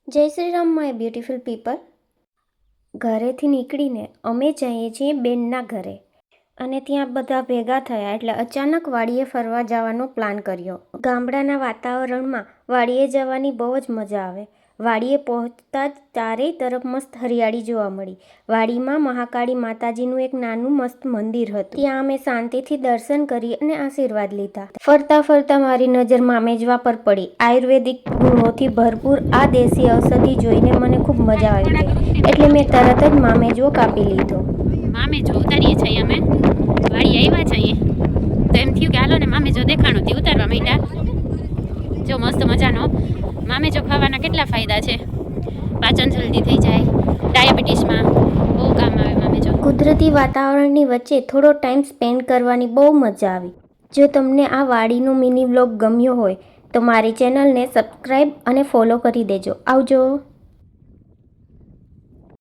જય Shri Ram my beautiful people. ઘરેથી નીકળીને અમે જઈએ છીએ બેનના ઘરે અને ત્યાં બધા ભેગા થયા એટલે અચાનક વાડીએ ફરવા જવાનો પ્લાન કર્યો. ગામડાના વાતાવરણમાં વાડીએ જવાની બહુ જ મજા આવે. વાડીએ પહોંચતા જ ચારેય તરફ મસ્ત હરિયાળી જોવા મળી. વાડીમાં મહાકાળી માતાજીનું એક નાનું મસ્ત મંદિર હતું. ત્યાં અમે શાંતિથી દર્શન કરી અને આશીર્વાદ લીધા. ફરતા ફરતા મારી નજર મામેજવા પર પડી. આયુર્વેદિક ગુણોથી ભરપૂર આ દેશી ઔષધિ જોઈને મને ખૂબ મજા આવી ગઈ એટલે મેં તરત જ મામેજવો કાપી લીધો. મામેજો ઉતારીએ છીએ અમે. વાડી આવ્યા છીએ તો એમ થયું કે હાલો ને મામેજો દેખાણો તે ઉતારવા માંડ્યા. જો મસ્ત મજાનો મામેજો ખાવાના કેટલા ફાયદા છે. પાચન જલ્દી થઈ જાય, ડાયાબિટીસમાં બહુ કામ આવે મામેજો. કુદરતી વાતાવરણની વચ્ચે થોડો ટાઈમ સ્પેન્ડ કરવાની બહુ મજા આવી. જો તમને આ વાડીનો મિની વ્લોગ ગમ્યો હોય તો મારી ચેનલને સબસ્ક્રાઈબ અને ફોલો કરી દેજો. આવજો.